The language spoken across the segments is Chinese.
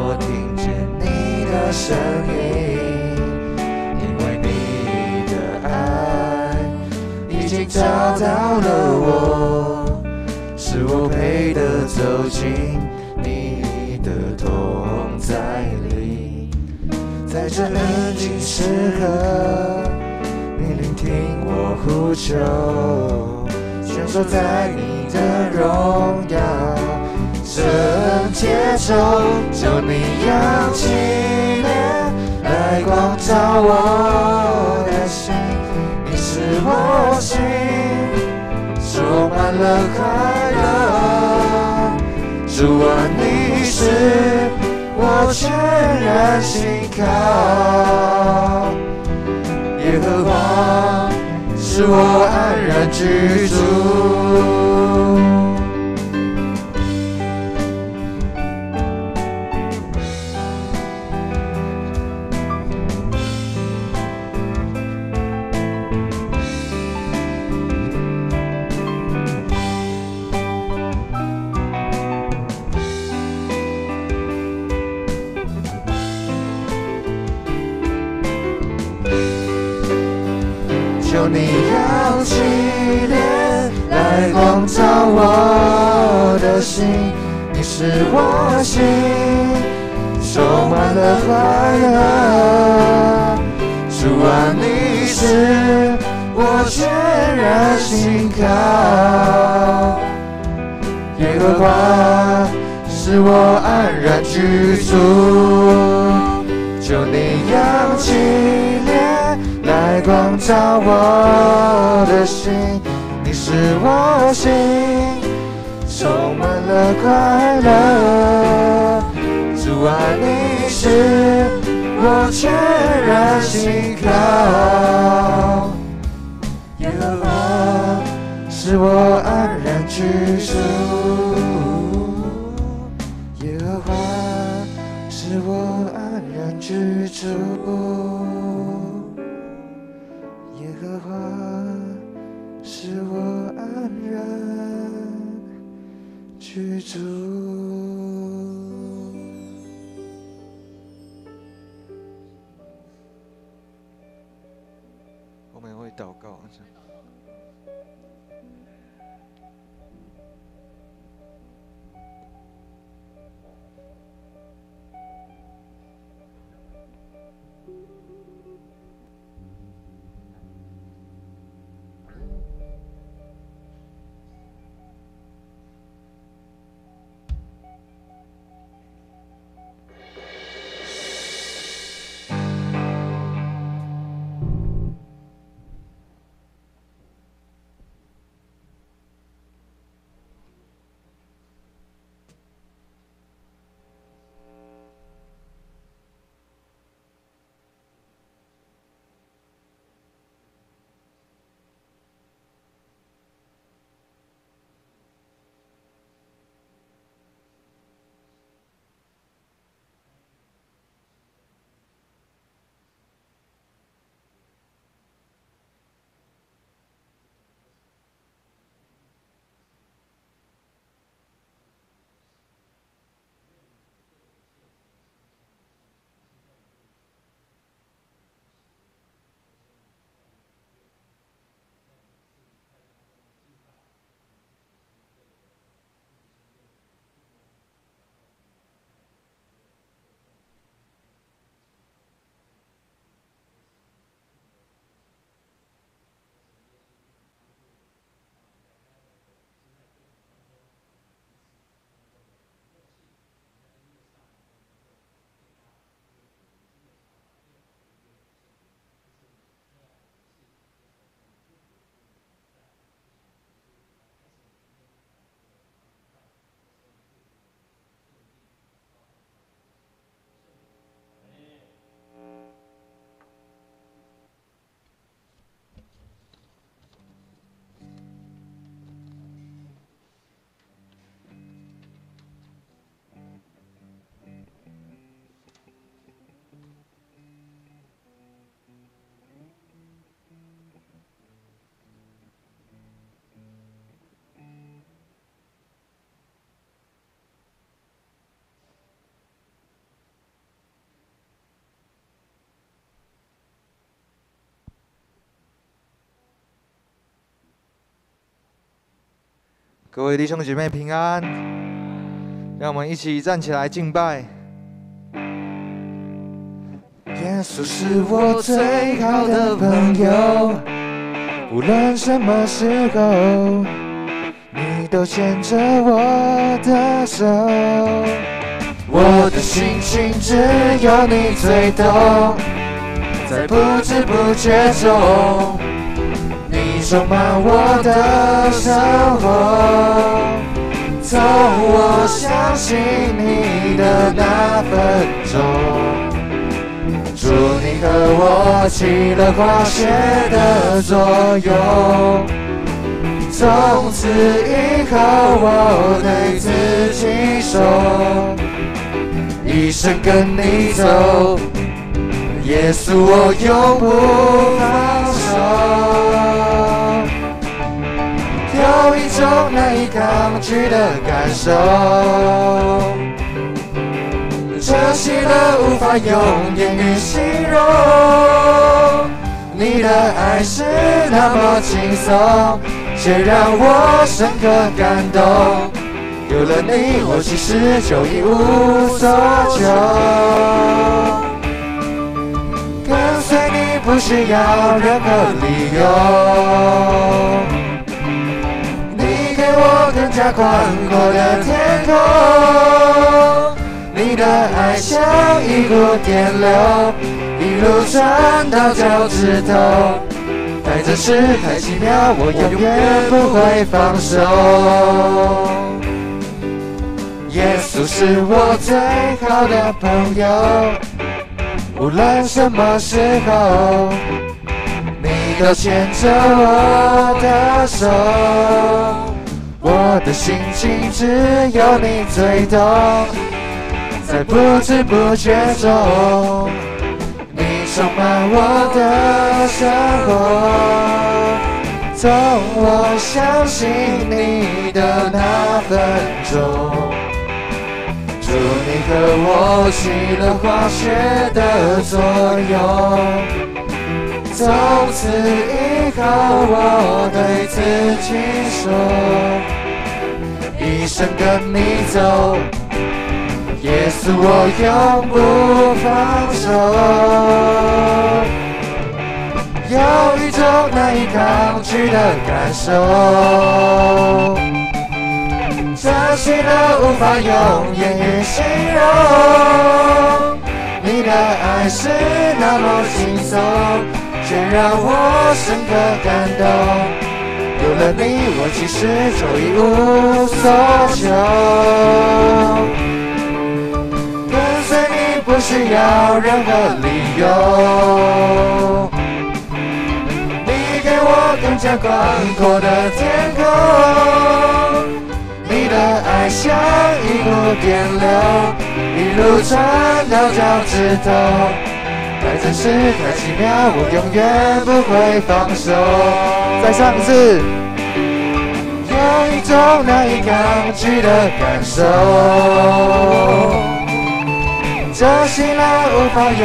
我听见你的声音，因为你的爱已经找到了我，使我配得走进你的同在里。在这安静时刻，你聆听我呼求，享受在你的荣耀圣洁中，求你扬起脸来光照我的心，你使我心充满了快乐。主啊，你是我全然信靠，耶和华使我安然居住。求你扬起脸来光照我的心，你使我心充满了快乐。主啊，你是我全然信靠，耶和华使我安然居住。求你扬起脸来光照我的心，你使我心充满了快乐。主啊，你是我全然信靠，耶和华使我安然居住，耶和华使我安然居住，耶和华使我安然居住。我们会祷告。各位弟兄姐妹平安，让我们一起站起来敬拜。耶稣是我最好的朋友，无论什么时候，你都牵着我的手。我的心情只有你最懂，在不知不觉中，你充满我的生活。从我相信你的那分钟，祝你和我起了化学的作用。从此以后，我对自己说，一生跟你走，耶稣我永不放手。有一种难以抗拒的感受，这喜乐无法用言语形容。你的爱是那么轻松，却让我深刻感动。有了你，我其实就一无所求。跟随你不需要任何理由，你给我更加宽阔的天空。你的爱像一股电流，一路传到脚趾头。爱真是太奇妙，我永远不会放手。耶稣是我最好的朋友，无论什么时候，你都牵着我的手。我的心情只有你最懂，在不知不觉中，你充满我的生活。从我相信你的那分钟，祝你和我起了化学的作用。从此以后，我对自己说，一生跟你走，耶稣我永不放手。有一种难以抗拒的感受，这喜乐无法用言语形容。你的爱是那么轻松，却让我深刻感动。有了你，我其实就一无所求。跟随你不需要任何理由，你给我更加宽阔的天空。你的爱像一股电流，一路传到脚趾头。爱真是太奇妙，我永远不会放手。再唱一次。有一种难以抗拒的感受，这喜乐无法用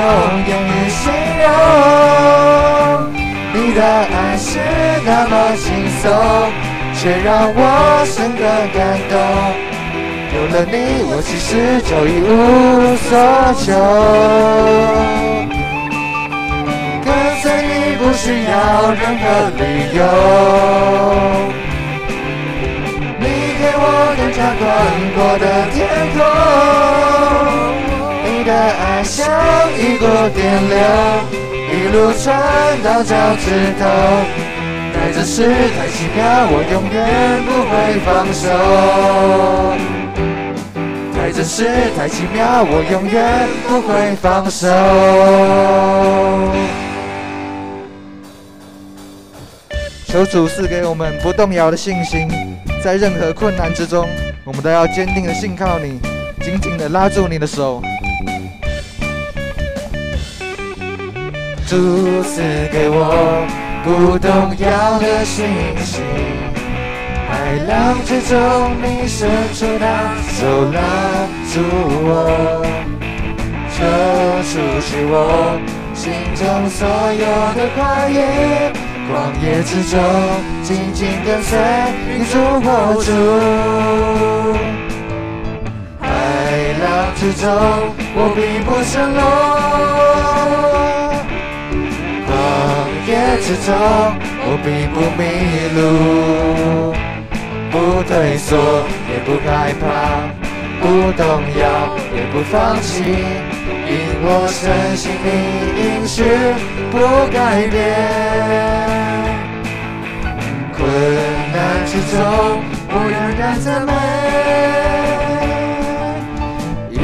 言语形容。你的爱是那么轻松，却让我深刻感动。有了你，我其实就一无所求。跟随你不需要任何理由，你给我更加宽阔的天空。你的爱像一股电流，一路传到脚趾头。爱真是太奇妙，我永远不会放手。爱真是太奇妙，我永远不会放手。求主赐给我们不动摇的信心，在任何困难之中，我们都要坚定的信靠你，紧紧的拉住你的手。主赐给我不动摇的信心，海浪之中你伸出那手拉住我，这除去我心中所有的怀疑，旷野之中，紧紧跟随你主活主。海浪之中，我并不沉落。旷野之中，我并不迷路，不退缩，也不害怕，不动摇，也不放弃，因我深信你应许不改变。困难之中，我仍然赞美；疑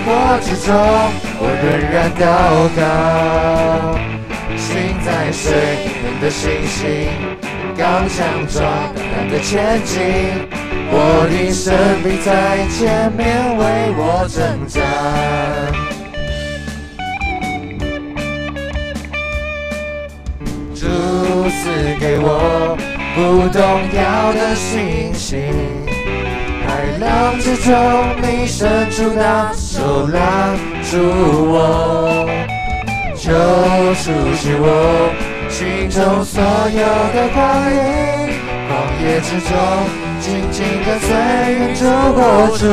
惑之中，我仍然祷告。心在水，人的信心刚强壮胆的前进，我的生命在前面为我征战。主赐给我不动摇的信心，海浪之中你伸出的手拉住我，就除去我心中所有的怀疑，旷野之中紧紧跟随云主活主。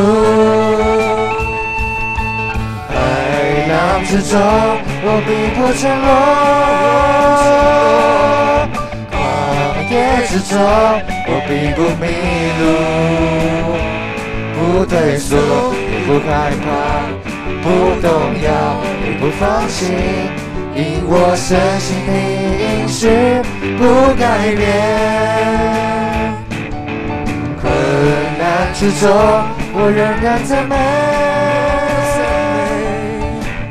海浪之中我并不沉落，旷野之中我并不迷路，不退缩也不害怕，不动摇也不放弃，因我深信你应许不改变。困难之中我仍然赞美，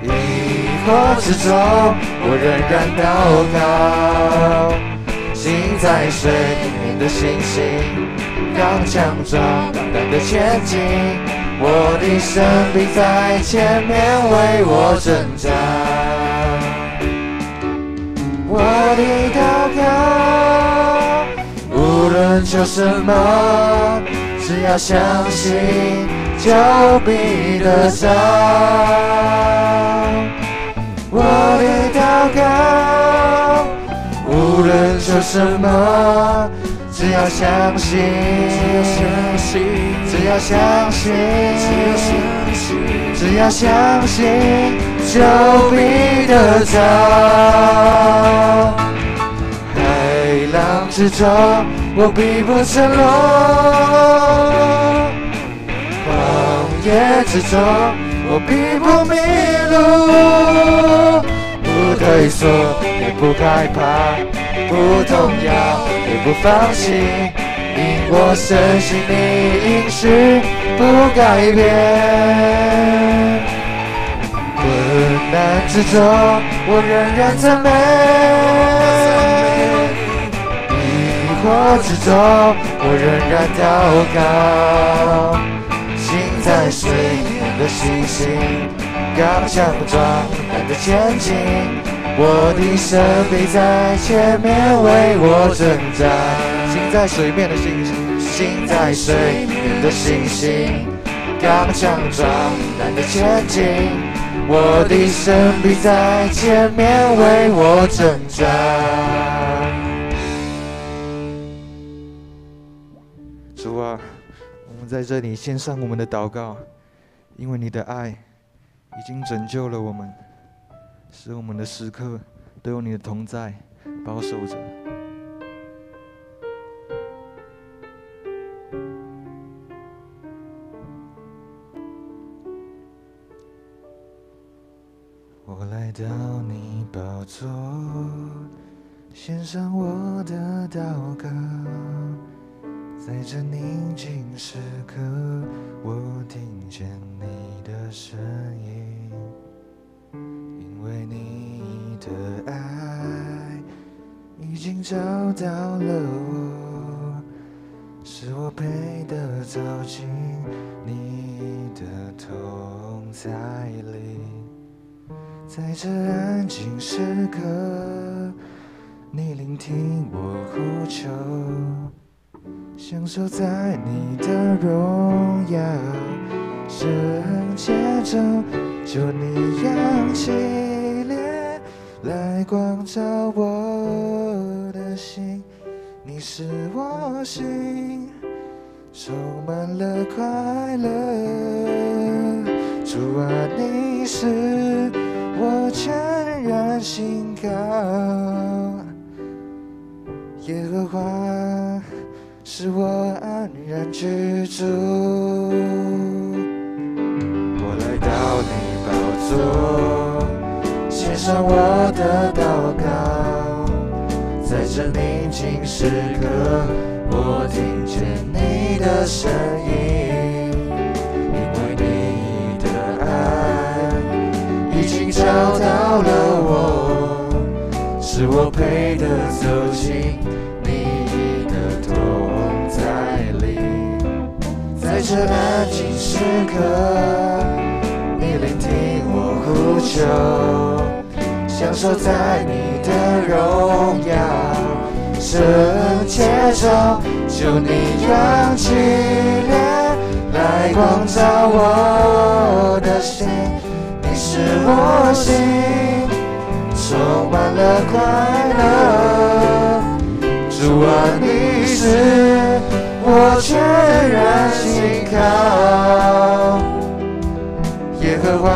疑惑之中我仍然祷告。心在水，面的信心刚强壮胆的前进，我的生命在前面为我征战。我的祷告无论求什么，只要相信就必得着。我的祷告无论求什么，只要相信，只要相信，只要相信，就必得着。海浪之中，我并不沉落；旷野之中，我并不迷路，不退缩，也不害怕，不动摇，也不放弃，因我深信你应许不改变。困难之中，我仍然赞美；疑惑之中，我仍然祷告。心在水面的信心，刚强壮胆的前进，我的生命在前面为我征战。心在水面的信心，心在水面的信心，刚强壮胆的前进，我的生命在前面为我征战。主啊，我们在这里献上我们的祷告，因为你的爱已经拯救了我们，使我们的时刻都有你的同在保守着。我来到你宝座，献上我的祷告，在这宁静时刻，我听见你的声音，因为你的爱已经找到了我，使我配得走进你的同在里。在这安静时刻，你聆听我呼求，享受在你的荣耀，圣洁中，求你扬起脸来光照我。的心，你是我心，充满了快乐。主啊，你是我全然信靠，耶和华是我安然居住。我来到你宝座，献上我的祷告，在这宁静时刻，我听见你的声音，因为你的爱已经找到了我，使我配得走进你的同在里。在这安静时刻，你聆听我呼求，享受在你的荣耀，圣洁中，求你扬起脸来光照我的心。你是我心，充满了快乐。主啊，你是我全然信靠，耶和华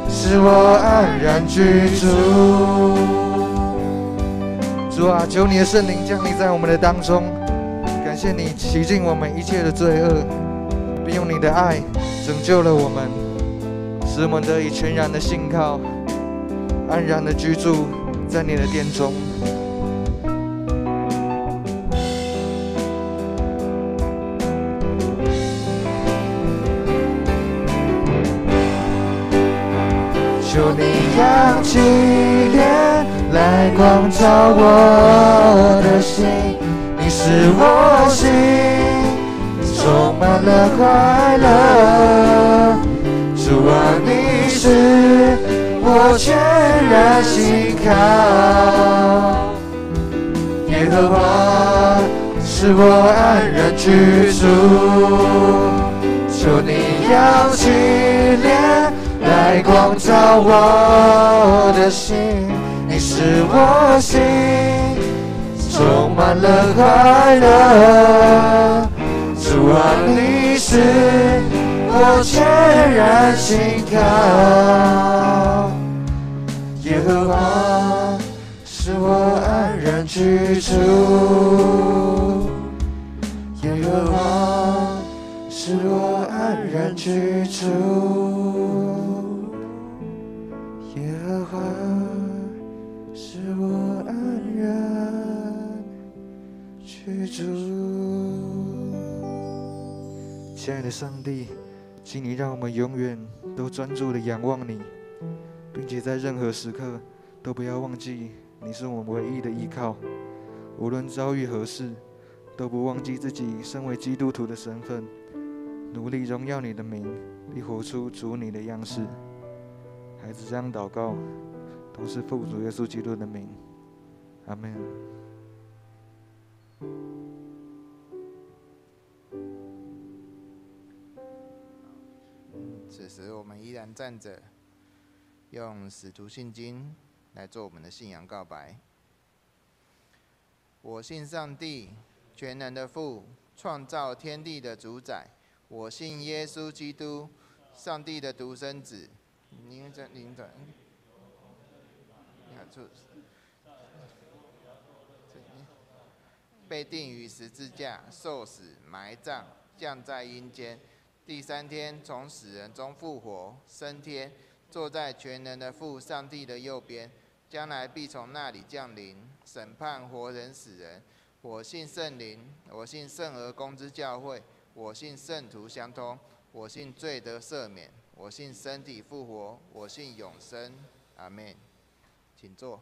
使我安然居住。主啊，求你的圣灵降临在我们的当中，感谢你洗净我们一切的罪恶，并用你的爱拯救了我们，使我们得以全然的信靠，安然的居住在你的殿中。求你扬起脸来光照我的心，你是我心，充满了快乐。主啊，你是我全然信靠，耶和华使我安然居住。求你扬起脸来光照我的心，你是我心，充满了快乐。主啊，你是我全然信靠，耶和华使我安然居住，耶和华使我安然居住，耶和华使我安然居住。亲爱的上帝，请你让我们永远都专注的仰望你，并且在任何时刻都不要忘记你是我们唯一的依靠。无论遭遇何事，都不忘记自己身为基督徒的身份，努力荣耀你的名，并活出主你的样式。孩子这样祷告，都是奉主耶稣基督的名，阿们。此时我们依然站着，用使徒信经来做我们的信仰告白。我信上帝，全能的父，创造天地的主宰。我信耶稣基督，上帝的独生子。被钉于十字架，受死，埋葬，降在阴间。第三天从死人中复活，升天，坐在全能的父上帝的右边，将来必从那里降临，审判活人死人。我信圣灵，我信圣而公之教会，我信圣徒相通，我信罪得赦免，我信身体复活，我信永生。阿们。请坐。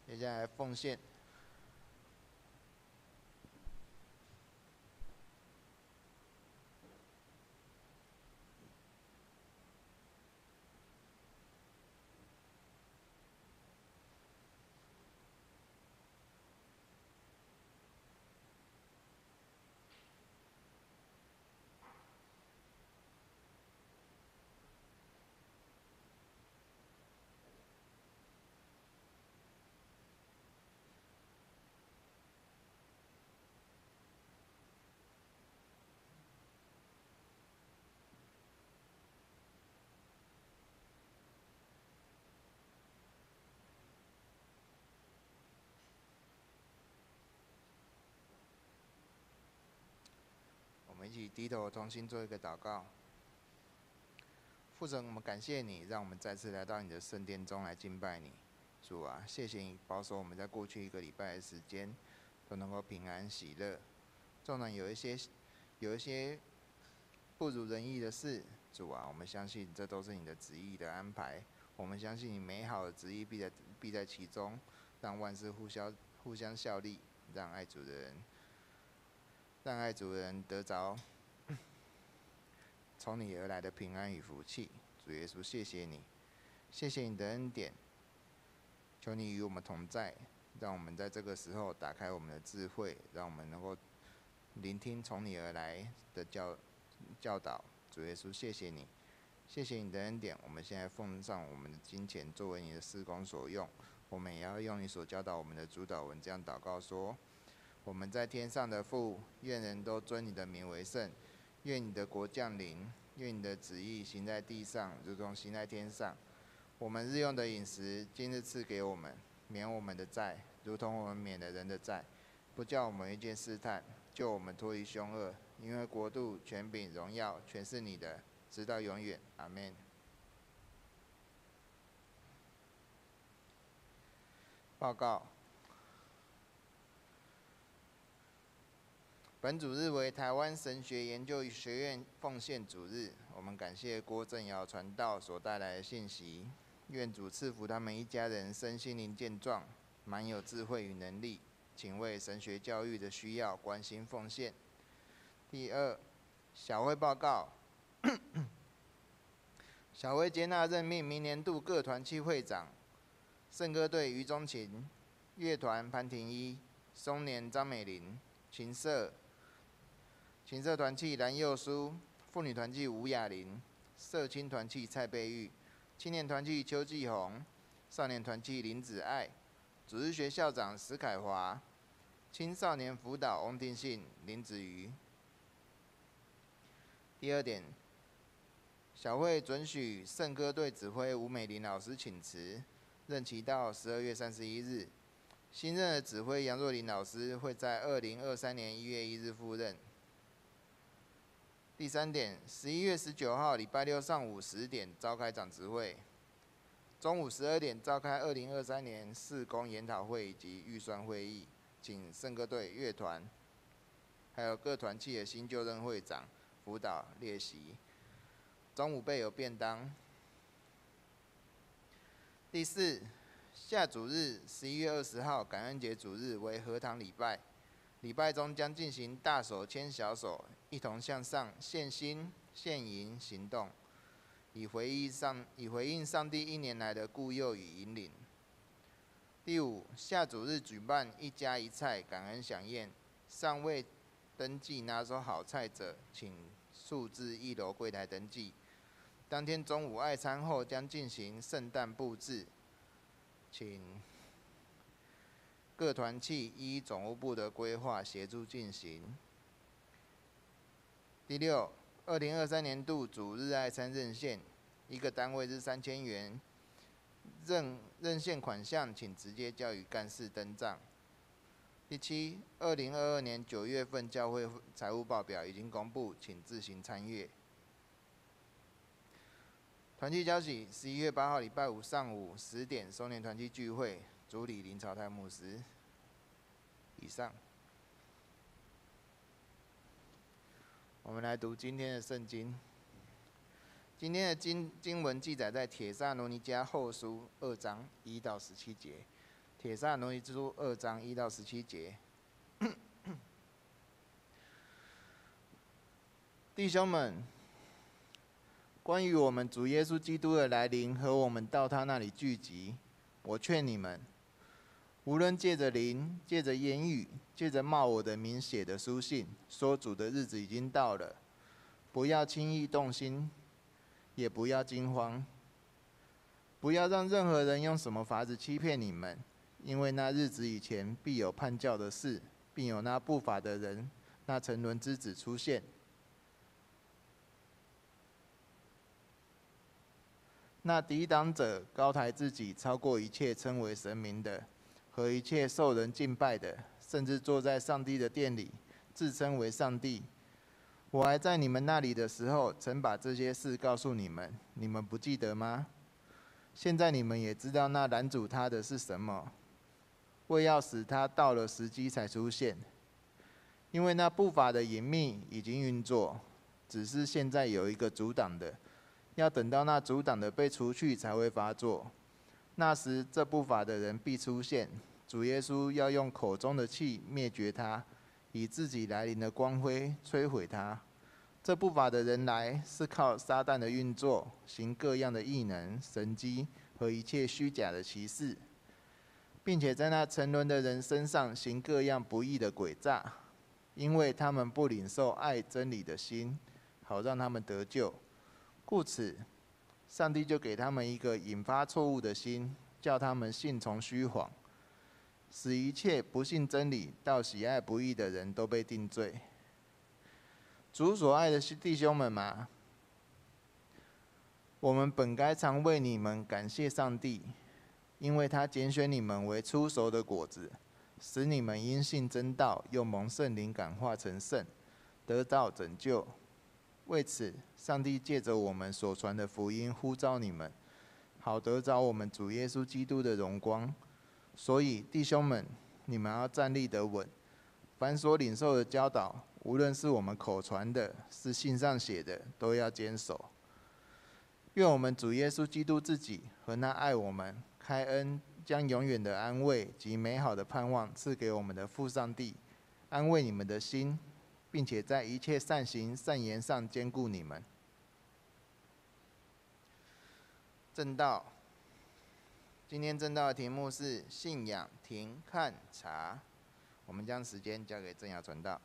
接下来奉献。们一起低头同心做一个祷告。父神，我们感谢你，让我们再次来到你的圣殿中来敬拜你。主啊，谢谢你保守我们在过去1个礼拜的时间都能够平安喜乐。纵然有一些不如人意的事，主啊，我们相信这都是你的旨意的安排。我们相信你美好的旨意必在其中，让万事互相效力，让爱主的人得着从你而来的平安与福气。主耶稣，谢谢你，谢谢你的恩典，求你与我们同在，让我们在这个时候打开我们的智慧，让我们能够聆听从你而来的教导。主耶稣，谢谢你，谢谢你的恩典。我们现在奉上我们的金钱作为你的事工所用，我们也要用你所教导我们的主祷文这样祷告说：我们在天上的父，愿人都尊你的名为圣。愿你的国降临，愿你的旨意行在地上，如同行在天上。我们日用的饮食，今日赐给我们，免我们的债，如同我们免了人的债，不叫我们遇见试探，救我们脱离凶恶。因为国度、权柄、荣耀，全是你的，直到永远。阿们。报告。本主日为台湾神学研究学院奉献主日，我们感谢郭正尧传道所带来的信息。愿主赐福他们一家人身心灵健壮，满有智慧与能力，请为神学教育的需要关心奉献。第二，小会报告。小会接纳任命明年度各团契会长：圣歌队于中琴、乐团潘廷一、松年张美玲、琴社团契蓝佑书、妇女团契吴雅玲、社青团契蔡贝玉、青年团契邱继红、少年团契林子爱、主日学校长史凯华、青少年辅导翁定信、林子瑜。第二点，小会准许圣歌队指挥吴美玲老师请辞，任期到12月31日。新任的指挥杨若琳老师会在2023年1月1日赴任。第三点，11月19号礼拜六上午10点召开长执会，中午12点召开2023年事工研讨会以及预算会议，请圣歌队、乐团，还有各团契的新就任会长辅导列席。中午备有便当。第四，下主日11月20号感恩节主日为合堂礼拜，礼拜中将进行大手牵小手，一同向上献心献银行动，以回应上帝1年来的顾佑与引领。第五，下主日举办1家1菜感恩飨宴，尚未登记拿手好菜者，请速至1楼柜台登记。当天中午爱餐后将进行圣诞布置，请各团契依总务部的规划协助进行。第六，2023年度主日爱餐认线，一个单位是3000元，认线款项请直接交予干事登账。第七，2022年9月份教会财务报表已经公布，请自行参阅。团契消息：11月8号礼拜五上午10点，收年团契聚会，主理林朝泰牧师。以上。我们来读今天的圣经。今天的经文记载在帖撒罗尼迦后书2章1到17节。帖撒罗尼书2章1到17节。弟兄们，关于我们主耶稣基督的来临和我们到他那里聚集，我劝你们，无论借着灵、借着言语、借着冒我的名写的书信，说主的日子已经到了，不要轻易动心，也不要惊慌，不要让任何人用什么法子欺骗你们，因为那日子以前必有叛教的事，并有那不法的人，那沉沦之子出现。那抵挡者高抬自己，超过一切称为神明的，和一切受人敬拜的，甚至坐在上帝的殿里，自称为上帝。我还在你们那里的时候，曾把这些事告诉你们，你们不记得吗？现在你们也知道那拦阻他的是什么，为要使他到了时机才出现。因为那不法的隐秘已经运作，只是现在有一个阻挡的，要等到那阻挡的被除去才会发作。那时这不法的人必出现，主耶稣要用口中的气灭绝他，以自己来临的光辉摧毁他。这不法的人来是靠撒旦的运作，行各样的异能、神迹和一切虚假的奇事，并且在那沉沦的人身上行各样不义的诡诈，因为他们不领受爱真理的心，好让他们得救。故此，上帝就给他们一个引发错误的心，叫他们信从虚谎，使一切不信真理、到喜爱不义的人都被定罪。主所爱的弟兄们嘛，我们本该常为你们感谢上帝，因为他拣选你们为初熟的果子，使你们因信真道，又蒙圣灵感化成圣，得到拯救。为此，上帝借着我们所传的福音呼召你们，好得着我们主耶稣基督的荣光。所以，弟兄们，你们要站立得稳，凡所领受的教导，无论是我们口传的，是信上写的，都要坚守。愿我们主耶稣基督自己和那爱我们、开恩、将永远的安慰及美好的盼望赐给我们的父上帝，安慰你们的心，并且在一切善行、善言上坚固你们。正道，今天正道的题目是信仰停看查。我们将时间交给正雅传道。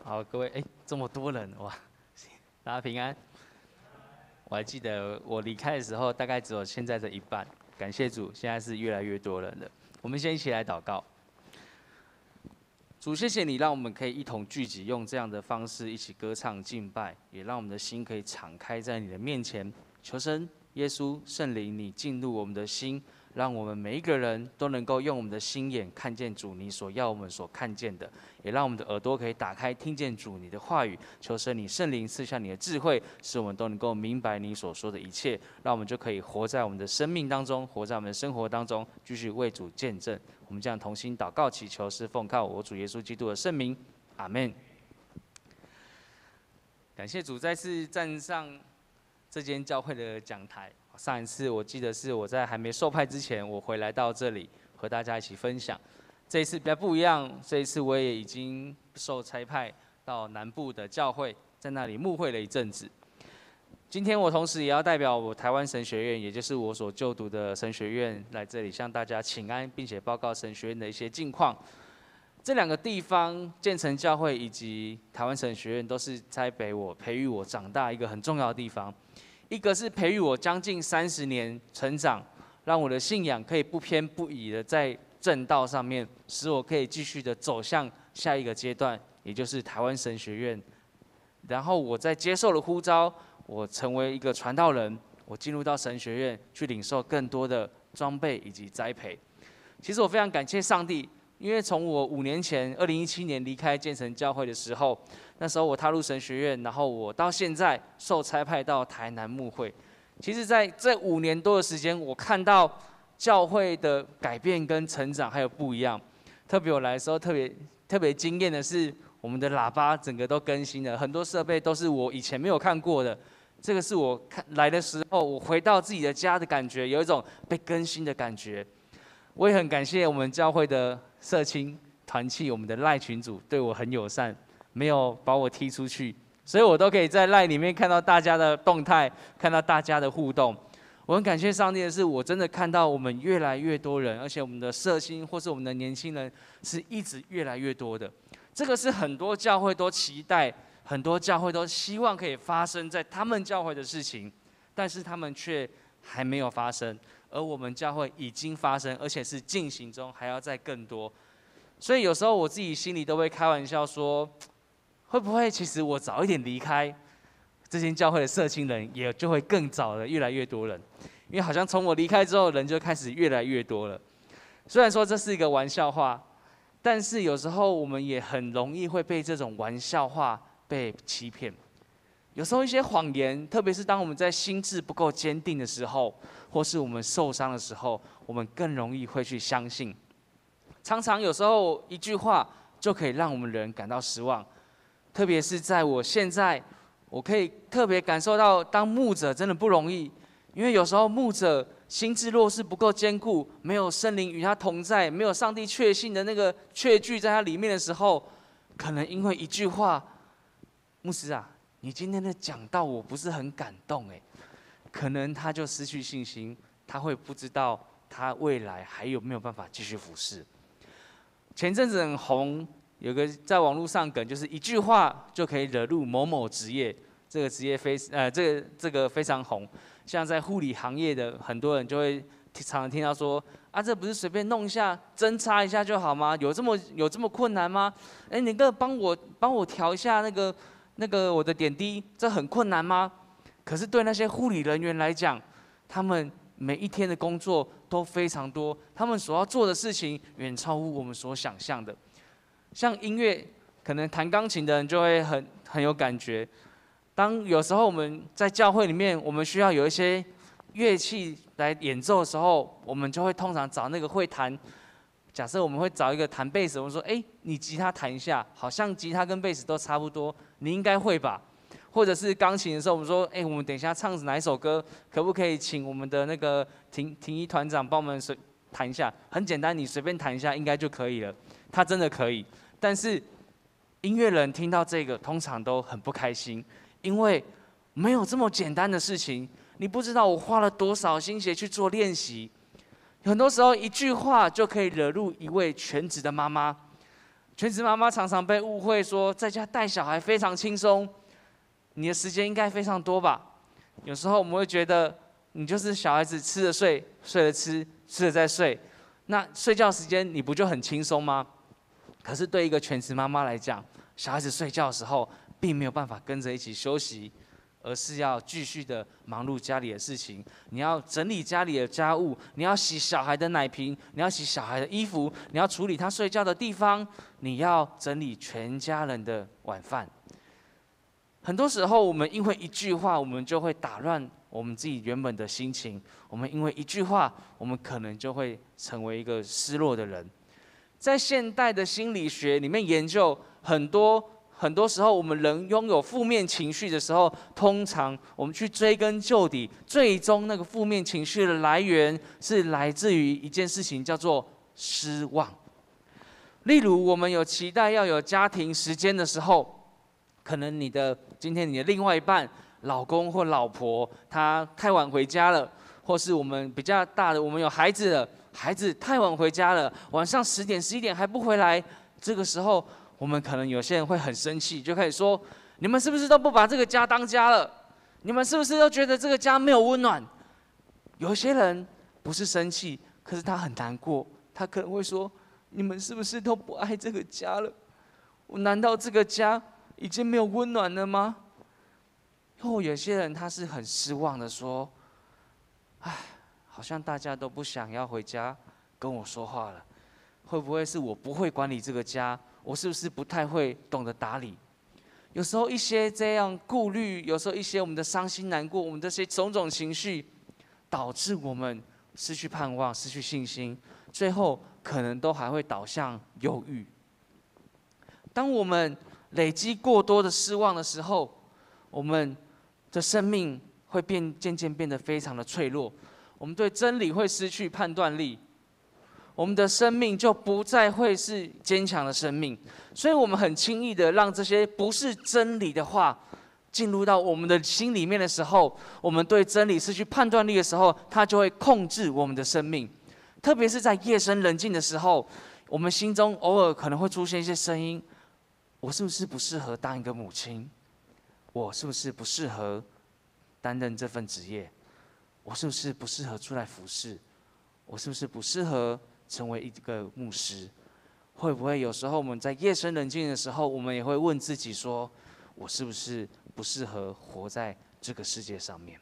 好，各位，这么多人哇，大家平安。我还记得我离开的时候，大概只有现在的一半。感谢主，现在是越来越多人了。我们先一起来祷告。主，谢谢你，让我们可以一同聚集，用这样的方式一起歌唱敬拜，也让我们的心可以敞开在你的面前。求神、耶稣、圣灵，你进入我们的心，让我们每一个人都能够用我们的心眼看见主你所要我们所看见的，也让我们的耳朵可以打开，听见主你的话语。求神你圣灵赐下你的智慧，使我们都能够明白你所说的一切，让我们就可以活在我们的生命当中，活在我们的生活当中，继续为主见证。我们这样同心祷告祈求，是奉靠我主耶稣基督的圣名，阿们。感谢主再次站上这间教会的讲台。上一次我记得是我在还没受派之前，我回来到这里和大家一起分享。这一次比较不一样，这一次我也已经受差派到南部的教会，在那里牧会了一阵子。今天我同时也要代表我台湾神学院，也就是我所就读的神学院，来这里向大家请安，并且报告神学院的一些近况。这两个地方，建成教会以及台湾神学院，都是栽培我、培育我长大一个很重要的地方。一个是培育我将近30年成长，让我的信仰可以不偏不倚的在正道上面，使我可以继续的走向下一个阶段，也就是台湾神学院。然后我在接受了呼召，我成为一个传道人，我进入到神学院去领受更多的装备以及栽培。其实我非常感谢上帝，因为从我5年前2017年离开建成教会的时候，那时候我踏入神学院，然后我到现在受差派到台南牧会。其实在这5年多的时间，我看到教会的改变跟成长还有不一样。特别我来的时候特别惊艳的是，我们的喇叭整个都更新了，很多设备都是我以前没有看过的。这个是我来的时候，我回到自己的家的感觉，有一种被更新的感觉。我也很感谢我们教会的社青团契，我们的赖群组对我很友善，没有把我踢出去，所以我都可以在赖里面看到大家的动态，看到大家的互动。我很感谢上帝的是，我真的看到我们越来越多人，而且我们的社青或是我们的年轻人是一直越来越多的。这个是很多教会都期待，很多教会都希望可以发生在他们教会的事情，但是他们却还没有发生。而我们教会已经发生，而且是进行中，还要再更多。所以有时候我自己心里都会开玩笑说，会不会其实我早一点离开这间教会的社青人，也就会更早的越来越多人？因为好像从我离开之后，人就开始越来越多了。虽然说这是一个玩笑话，但是有时候我们也很容易会被这种玩笑话被欺骗。有时候一些谎言，特别是当我们在心智不够坚定的时候，或是我们受伤的时候，我们更容易会去相信。常常有时候一句话就可以让我们人感到失望。特别是在我现在，我可以特别感受到，当牧者真的不容易，因为有时候牧者心智若是不够坚固，没有圣灵与他同在，没有上帝确信的那个确据在他里面的时候，可能因为一句话，牧师啊，你今天的讲道我不是很感动哎，可能他就失去信心，他会不知道他未来还有没有办法继续服侍。前阵子很红。有个在网络上梗，就是一句话就可以惹怒某某职业，这个职业这个非常红。像在护理行业的很多人就会常常听到说，啊，这不是随便弄一下针插一下就好吗？有这么困难吗？哎，你帮我调一下那个我的点滴，这很困难吗？可是对那些护理人员来讲，他们每一天的工作都非常多，他们所要做的事情远超乎我们所想象的。像音乐，可能弹钢琴的人就会很有感觉。当有时候我们在教会里面，我们需要有一些乐器来演奏的时候，我们就会通常找那个会弹。假设我们会找一个弹贝斯，我们说，哎，你吉他弹一下，好像吉他跟贝斯都差不多，你应该会吧？或者是钢琴的时候，我们说，哎，我们等一下唱哪一首歌，可不可以请我们的那个婷一团长帮我们弹一下？很简单，你随便弹一下应该就可以了。他真的可以。但是音乐人听到这个，通常都很不开心，因为没有这么简单的事情。你不知道我花了多少心血去做练习，很多时候一句话就可以惹怒一位全职的妈妈。全职妈妈常常被误会说，在家带小孩非常轻松，你的时间应该非常多吧？有时候我们会觉得，你就是小孩子吃了睡，睡了吃，吃了再睡，那睡觉时间你不就很轻松吗？可是对一个全职妈妈来讲，小孩子睡觉的时候，并没有办法跟着一起休息，而是要继续的忙碌家里的事情。你要整理家里的家务，你要洗小孩的奶瓶，你要洗小孩的衣服，你要处理他睡觉的地方，你要整理全家人的晚饭。很多时候，我们因为一句话，我们就会打乱我们自己原本的心情。我们因为一句话，我们可能就会成为一个失落的人。在现代的心理学里面研究，很多时候，我们人拥有负面情绪的时候，通常我们去追根究底，最终那个负面情绪的来源是来自于一件事情，叫做失望。例如，我们有期待要有家庭时间的时候，可能今天你的另外一半，老公或老婆，他太晚回家了，或是我们比较大的，我们有孩子了。孩子太晚回家了，晚上10点、11点还不回来，这个时候我们可能有些人会很生气，就开始说：你们是不是都不把这个家当家了？你们是不是都觉得这个家没有温暖？有些人不是生气，可是他很难过，他可能会说：你们是不是都不爱这个家了？难道这个家已经没有温暖了吗？或有些人他是很失望的说：唉。好像大家都不想要回家跟我说话了，会不会是我不会管理这个家？我是不是不太会懂得打理？有时候一些这样顾虑，有时候一些我们的伤心难过，我们这些种种情绪，导致我们失去盼望、失去信心，最后可能都还会导向忧郁。当我们累积过多的失望的时候，我们的生命会渐渐变得非常的脆弱。我们对真理会失去判断力，我们的生命就不再会是坚强的生命。所以我们很轻易的让这些不是真理的话进入到我们的心里面的时候，我们对真理失去判断力的时候，它就会控制我们的生命。特别是在夜深人静的时候，我们心中偶尔可能会出现一些声音：我是不是不适合当一个母亲？我是不是不适合担任这份职业？我是不是不适合出来服侍？我是不是不适合成为一个牧师？会不会有时候我们在夜深人静的时候，我们也会问自己说：我是不是不适合活在这个世界上面？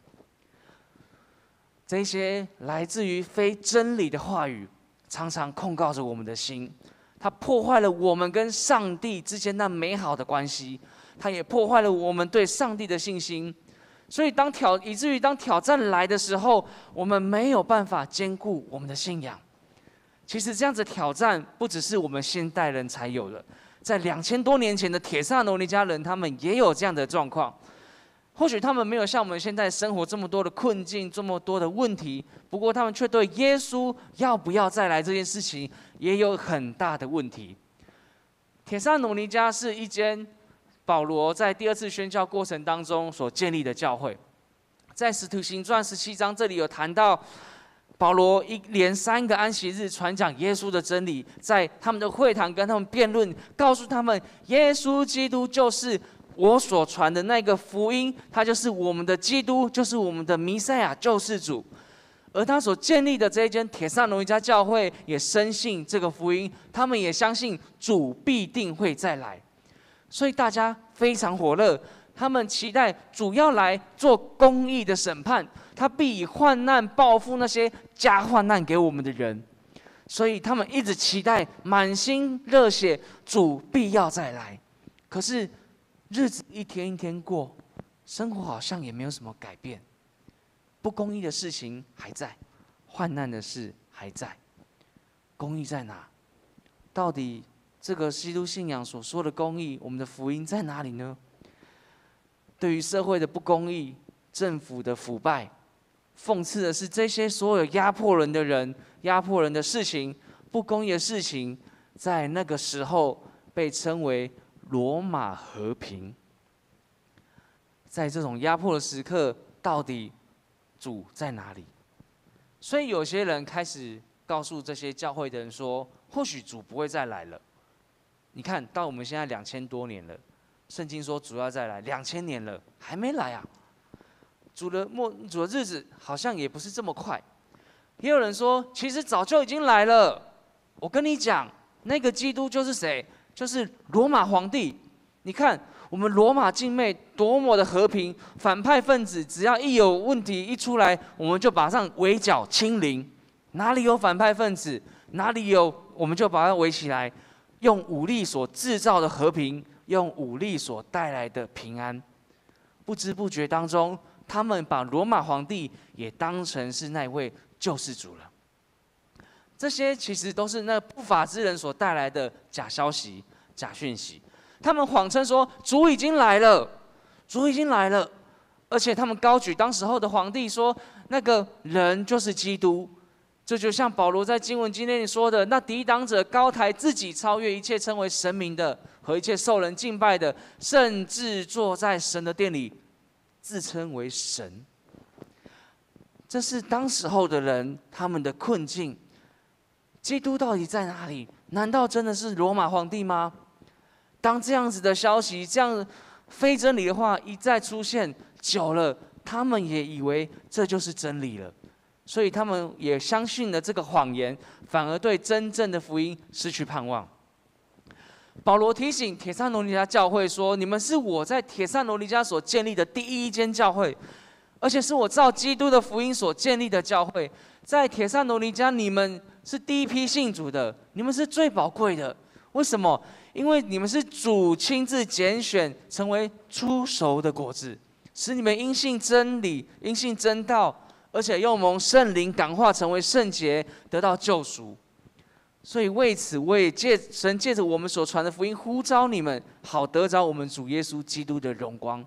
这些来自于非真理的话语，常常控告着我们的心，它破坏了我们跟上帝之间那美好的关系，它也破坏了我们对上帝的信心。所以以至于当挑战来的时候，我们没有办法兼顾我们的信仰。其实这样子挑战不只是我们现代人才有的，在2000多年前的帖撒罗尼迦人，他们也有这样的状况。或许他们没有像我们现在生活这么多的困境，这么多的问题，不过他们却对耶稣要不要再来这件事情也有很大的问题。帖撒罗尼迦是一间保罗在第2次宣教过程当中所建立的教会，在使徒行传17章这里有谈到，保罗一连3个安息日传讲耶稣的真理，在他们的会堂跟他们辩论，告诉他们耶稣基督就是我所传的那个福音，他就是我们的基督，就是我们的弥赛亚救世主。而他所建立的这一间帖撒罗尼迦教会也深信这个福音，他们也相信主必定会再来，所以大家非常火热，他们期待主要来做公义的审判，他必以患难报复那些加患难给我们的人。所以他们一直期待，满心热血，主必要再来。可是日子一天一天过，生活好像也没有什么改变，不公义的事情还在，患难的事还在，公义在哪？到底这个基督信仰所说的公义，我们的福音在哪里呢？对于社会的不公义、政府的腐败，讽刺的是，这些所有压迫人的人、压迫人的事情、不公义的事情，在那个时候被称为罗马和平。在这种压迫的时刻，到底主在哪里？所以有些人开始告诉这些教会的人说，或许主不会再来了。你看到我们现在2000多年了，圣经说主要再来，2000年了还没来啊！主的日子好像也不是这么快。也有人说，其实早就已经来了。我跟你讲，那个基督就是谁？就是罗马皇帝。你看我们罗马境内多么的和平，反派分子只要一有问题一出来，我们就马上围剿清零。哪里有反派分子，哪里有我们就把它围起来，用武力所制造的和平，用武力所带来的平安。不知不觉当中，他们把罗马皇帝也当成是那位救世主了。这些其实都是那不法之人所带来的假消息、假讯息。他们谎称说主已经来了，主已经来了，而且他们高举当时候的皇帝说，那个人就是基督。这就像保罗在经文今天里说的，那抵挡者高抬自己，超越一切称为神明的和一切受人敬拜的，甚至坐在神的殿里，自称为神。这是当时候的人他们的困境。基督到底在哪里？难道真的是罗马皇帝吗？当这样子的消息，这样非真理的话一再出现久了，他们也以为这就是真理了，所以他们也相信了这个谎言，反而对真正的福音失去盼望。保罗提醒帖撒罗尼迦教会说：“你们是我在帖撒罗尼迦所建立的第一间教会，而且是我照基督的福音所建立的教会。在帖撒罗尼迦，你们是第一批信主的，你们是最宝贵的。为什么？因为你们是主亲自拣选，成为初熟的果子，使你们因信真理，因信真道，而且又蒙圣灵感化，成为圣洁，得到救赎。所以为此，我也神借着我们所传的福音呼召你们，好得着我们主耶稣基督的荣光。”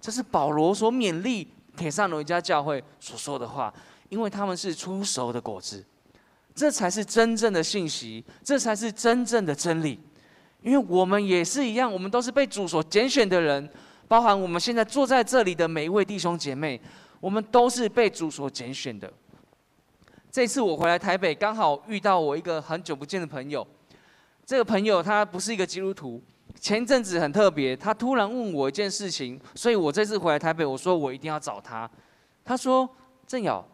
这是保罗所勉励帖撒罗尼迦教会所说的话，因为他们是初熟的果子，这才是真正的信息，这才是真正的真理。因为我们也是一样，我们都是被主所拣选的人，包含我们现在坐在这里的每一位弟兄姐妹，我们都是被主所拣选的。这次我回来台北，刚好遇到我一个很久不见的朋友。这个朋友他不是一个基督徒，前阵子很特别，他突然问我一件事情，所以我这次回来台北，我说我一定要找他。他说：“正尧，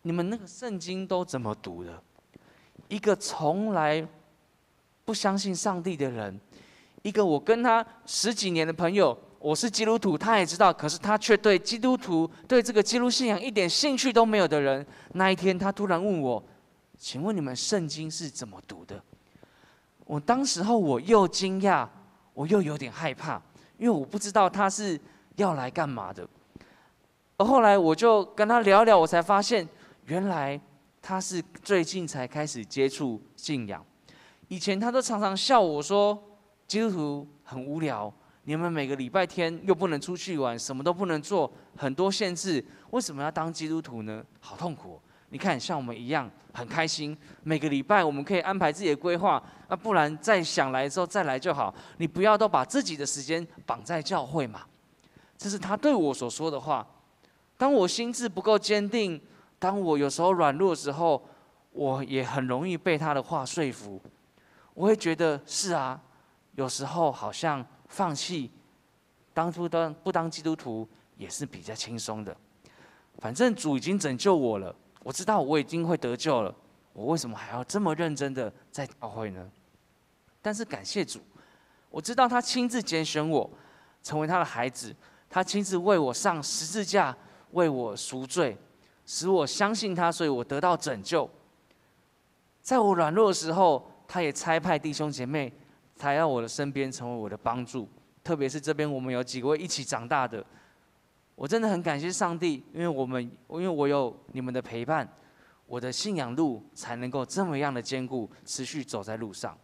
你们那个圣经都怎么读的？一个从来不相信上帝的人，一个我跟他10几年的朋友，我是基督徒，他也知道，可是他却对基督徒、对这个基督信仰一点兴趣都没有的人，那一天他突然问我：“请问你们圣经是怎么读的？”我当时候我又惊讶，我又有点害怕，因为我不知道他是要来干嘛的。而后来我就跟他聊聊，我才发现，原来他是最近才开始接触信仰。以前他都常常笑我说，基督徒很无聊，你们每个礼拜天又不能出去玩，什么都不能做，很多限制，为什么要当基督徒呢？好痛苦哦。你看，像我们一样很开心，每个礼拜我们可以安排自己的规划，不然再想来的时候再来就好。你不要都把自己的时间绑在教会嘛。这是他对我所说的话。当我心智不够坚定，当我有时候软弱的时候，我也很容易被他的话说服。我会觉得是啊，有时候好像放弃，不当基督徒也是比较轻松的。反正主已经拯救我了，我知道我已经会得救了，我为什么还要这么认真的在教会呢？但是感谢主，我知道他亲自拣选我，成为他的孩子，他亲自为我上十字架，为我赎罪，使我相信他，所以我得到拯救。在我软弱的时候，他也差派弟兄姐妹来到我的身边，成为我的帮助。特别是这边我们有几位一起长大的，我真的很感谢上帝，因为我有你们的陪伴，我的信仰路才能够这么样的坚固，持续走在路上。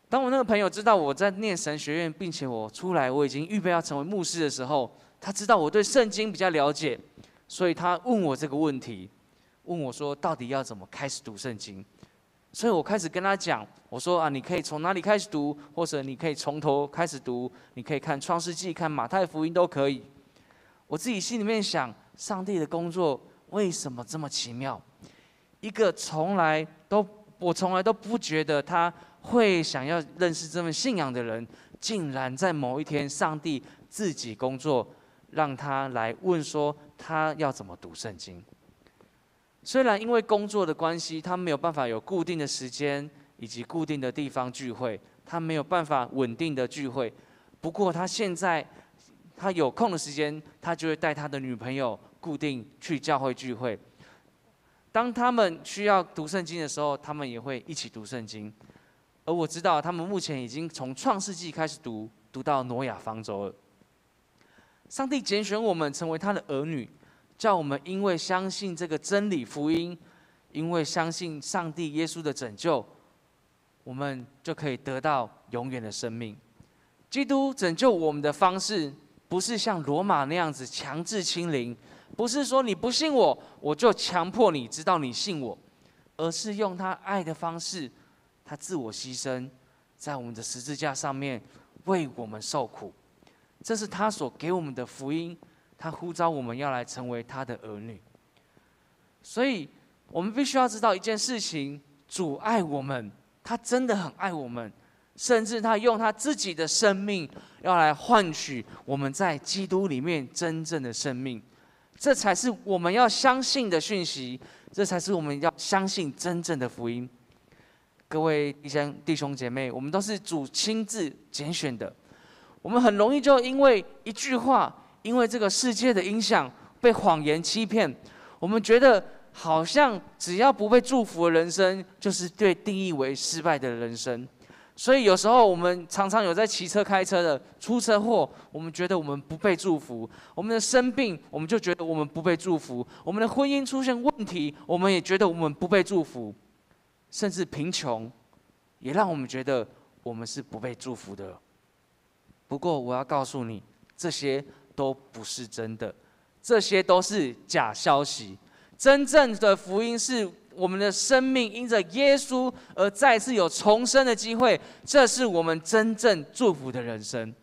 当我那个朋友知道我在念神学院，并且我出来，我已经预备要成为牧师的时候，他知道我对圣经比较了解，所以他问我这个问题，问我说到底要怎么开始读圣经。所以我开始跟他讲，我说啊，你可以从哪里开始读，或者你可以从头开始读，你可以看创世纪、看马太福音都可以。我自己心里面想，上帝的工作为什么这么奇妙？一个我从来都不觉得他会想要认识这份信仰的人，竟然在某一天，上帝自己工作，让他来问说他要怎么读圣经。虽然因为工作的关系，他没有办法有固定的时间以及固定的地方聚会，他没有办法稳定的聚会。不过他现在他有空的时间，他就会带他的女朋友固定去教会聚会。当他们需要读圣经的时候，他们也会一起读圣经。而我知道他们目前已经从创世纪开始读到挪亚方舟了。上帝拣选我们成为他的儿女，叫我们因为相信这个真理福音，因为相信上帝耶稣的拯救，我们就可以得到永远的生命。基督拯救我们的方式，不是像罗马那样子强制清零，不是说你不信我，我就强迫你知道你信我，而是用他爱的方式，他自我牺牲，在我们的十字架上面为我们受苦。这是他所给我们的福音，他呼召我们要来成为他的儿女。所以我们必须要知道一件事情，主爱我们，他真的很爱我们，甚至他用他自己的生命要来换取我们在基督里面真正的生命。这才是我们要相信的讯息，这才是我们要相信真正的福音。各位弟兄姐妹，我们都是主亲自拣选的，我们很容易就因为一句话，因为这个世界的影响，被谎言欺骗。我们觉得好像只要不被祝福的人生，就是被定义为失败的人生。所以有时候我们常常有在骑车开车的出车祸，我们觉得我们不被祝福；我们的生病，我们就觉得我们不被祝福；我们的婚姻出现问题，我们也觉得我们不被祝福。甚至贫穷，也让我们觉得我们是不被祝福的。不过我要告诉你，这些都不是真的，这些都是假消息。真正的福音是我们的生命因着耶稣而再次有重生的机会，这是我们真正祝福的人生。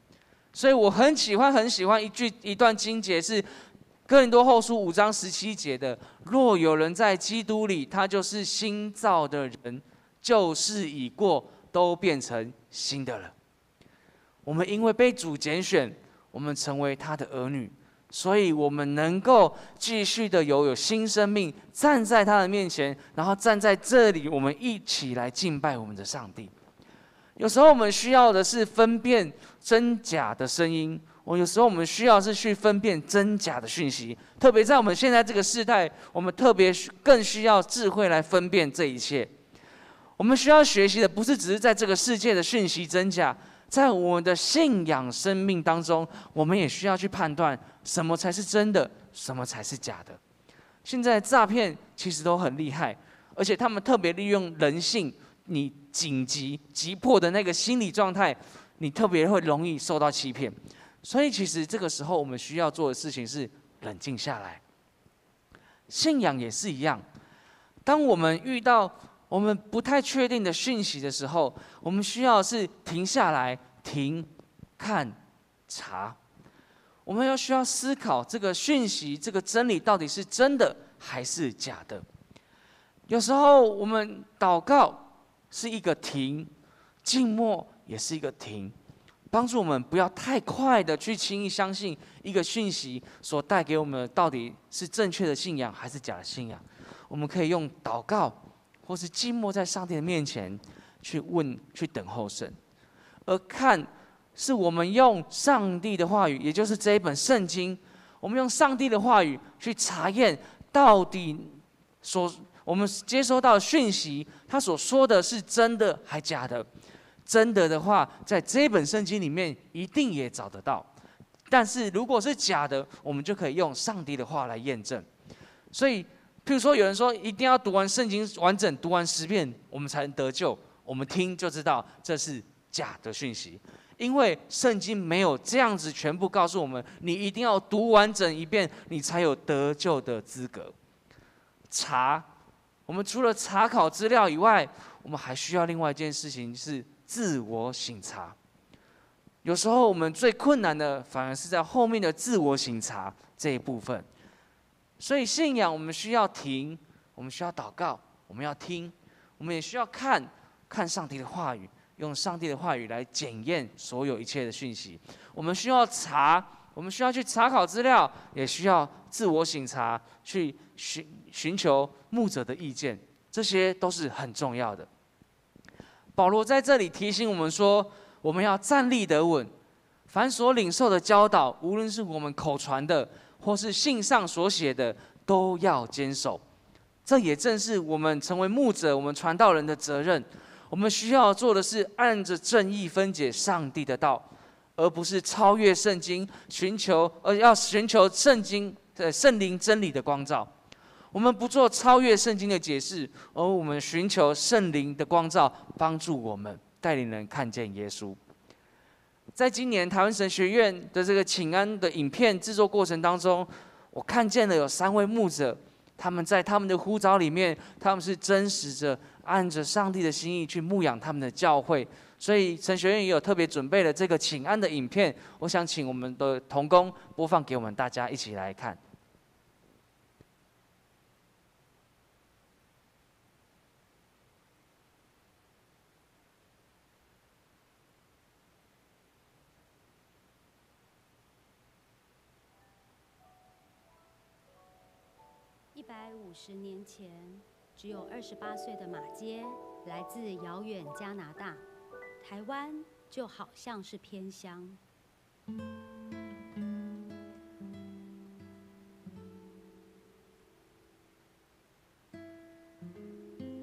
所以我很喜欢一段经节，是哥林多后书5章17节的：若有人在基督里，他就是新造的人，旧事已过，都变成新的了。我们因为被主拣选，我们成为他的儿女，所以我们能够继续的有新生命，站在他的面前，然后站在这里，我们一起来敬拜我们的上帝。有时候我们需要的是分辨真假的声音，有时候我们需要是去分辨真假的讯息。特别在我们现在这个时代，我们更需要智慧来分辨这一切。我们需要学习的不是只是在这个世界的讯息真假，在我们的信仰生命当中，我们也需要去判断什么才是真的，什么才是假的。现在诈骗其实都很厉害，而且他们特别利用人性，你紧急急迫的那个心理状态，你特别会容易受到欺骗。所以其实这个时候我们需要做的事情是冷静下来。信仰也是一样，当我们遇到我们不太确定的讯息的时候，我们需要是停下来，停、看、查。我们需要思考这个讯息、这个真理到底是真的还是假的。有时候我们祷告是一个停，静默也是一个停，帮助我们不要太快的去轻易相信一个讯息所带给我们的到底是正确的信仰还是假的信仰。我们可以用祷告或是静默在上帝的面前去问、去等候神，而看是我们用上帝的话语，也就是这一本圣经，我们用上帝的话语去查验到底我们接收到的讯息，他所说的是真的还假的。真的的话，在这本圣经里面一定也找得到，但是如果是假的，我们就可以用上帝的话来验证。所以譬如说有人说一定要读完圣经完整，读完10遍我们才能得救，我们听就知道这是假的讯息，因为圣经没有这样子全部告诉我们，你一定要读完整一遍，你才有得救的资格。我们除了查考资料以外，我们还需要另外一件事情是自我省察。有时候我们最困难的反而是在后面的自我省察这一部分。所以信仰我们需要停，我们需要祷告，我们要听，我们也需要看上帝的话语，用上帝的话语来检验所有一切的讯息。我们需要我们需要去查考资料，也需要自我省察，去寻求牧者的意见，这些都是很重要的。保罗在这里提醒我们说，我们要站立得稳，凡所领受的教导，无论是我们口传的，或是信上所写的，都要坚守。这也正是我们成为牧者、我们传道人的责任。我们需要做的是按着正义分解上帝的道，而不是超越圣经，要寻求圣灵真理的光照。我们不做超越圣经的解释，而我们寻求圣灵的光照，帮助我们带领人看见耶稣。在今年台湾神学院的这个请安的影片制作过程当中，我看见了有3位牧者，他们在他们的呼召里面，他们是真实着按着上帝的心意去牧养他们的教会。所以神学院也有特别准备了这个请安的影片，我想请我们的同工播放给我们大家一起来看。150年前，只有28岁的马街来自遥远加拿大，台湾就好像是偏乡。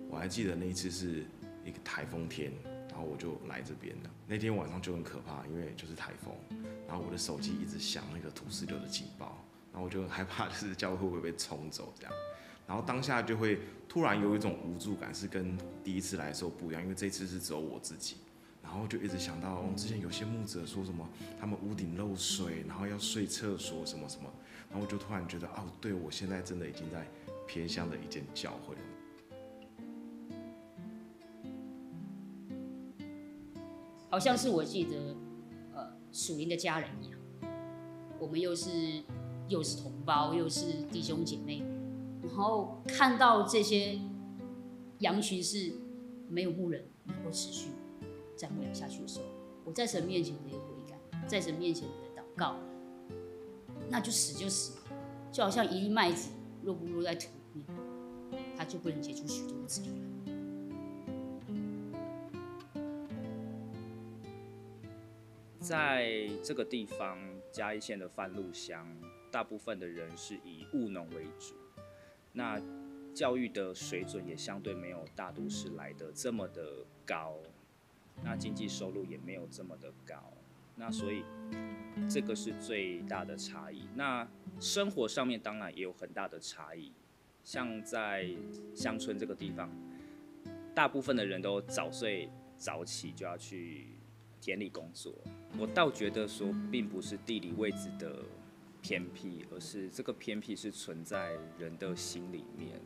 我还记得那一次是一个台风天，然后我就来这边了。那天晚上就很可怕，因为就是台风，然后我的手机一直响那个土石流的警报。然后我就很害怕，就是教会会不会被冲走这样，然后当下就会突然有一种无助感，是跟第一次来的时候不一样，因为这次是只有我自己，然后就一直想到之前有些牧者说什么他们屋顶漏水，然后要睡厕所什么什么，然后我就突然觉得哦，对，我现在真的已经在偏乡的一间教会了。好像是我自己的属灵的家人一样，我们又是同胞，又是弟兄姐妹，然后看到这些羊群是没有牧人能够持续这样喂养下去的时候，我在神面前的悔改，在神面前的祷告，那就死就死，就好像一粒麦子落不落在土里面，它就不能结出许多的子粒来。在这个地方嘉义县的番路乡，大部分的人是以务农为主，那教育的水准也相对没有大都市来的这么的高，那经济收入也没有这么的高，那所以这个是最大的差异。那生活上面当然也有很大的差异，像在乡村这个地方，大部分的人都早睡早起就要去田里工作。我倒觉得说，并不是地理位置的偏僻，而是这个偏僻是存在人的心里面。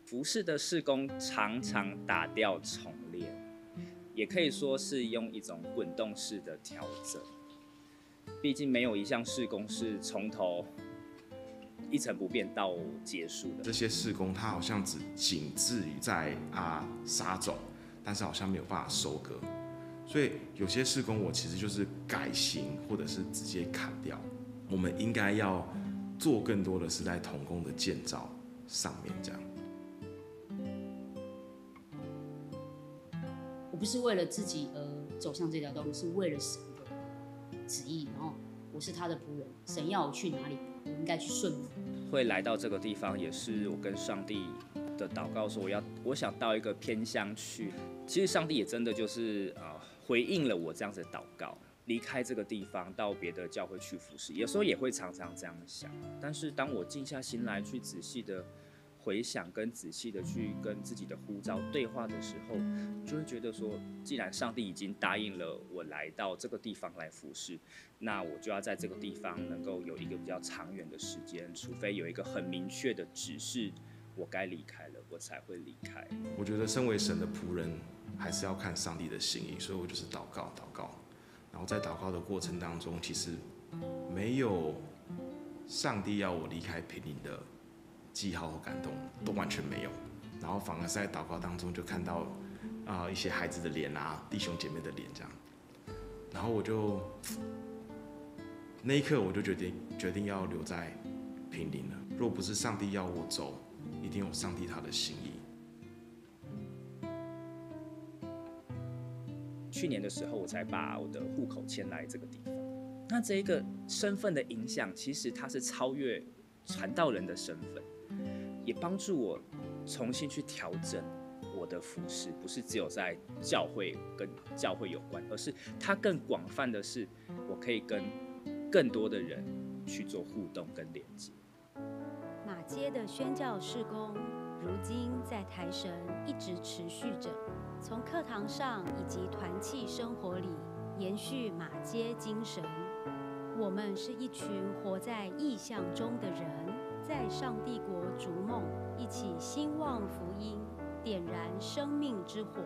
服饰的事工常常打掉重练，也可以说是用一种滚动式的调整。毕竟没有一项事工是从头一成不变到结束的。这些事工它好像只仅置于在撒种，但是好像没有办法收割。所以有些事工我其实就是改型，或者是直接砍掉。我们应该要做更多的是在同工的建造上面这样。我不是为了自己而走向这条道路，是为了神的旨意。然后我是他的仆人，神要我去哪里，我应该去顺服。会来到这个地方，也是我跟上帝的祷告说，我想到一个偏乡去。其实上帝也真的就是回应了我这样子的祷告，离开这个地方到别的教会去服侍。有时候也会常常这样想，但是当我静下心来去仔细的回想跟仔细的去跟自己的呼召对话的时候，就会觉得说，既然上帝已经答应了我来到这个地方来服侍，那我就要在这个地方能够有一个比较长远的时间，除非有一个很明确的指示，我该离开了，我才会离开。我觉得身为神的仆人，还是要看上帝的心意，所以我就是祷告，然后在祷告的过程当中，其实没有上帝要我离开平林的记号和感动，都完全没有。然后反而是在祷告当中就看到一些孩子的脸弟兄姐妹的脸这样。然后我就那一刻我就决定要留在平林了。若不是上帝要我走，一定有上帝他的心意。去年的时候，我才把我的户口迁来这个地方。那这一个身份的影响，其实它是超越传道人的身份，也帮助我重新去调整我的服事，不是只有在教会跟教会有关，而是它更广泛的是，我可以跟更多的人去做互动跟连接。马街的宣教事工，如今在台神一直持续着，从课堂上以及团契生活里延续马街精神。我们是一群活在异象中的人，在上帝国逐梦，一起兴旺福音，点燃生命之火。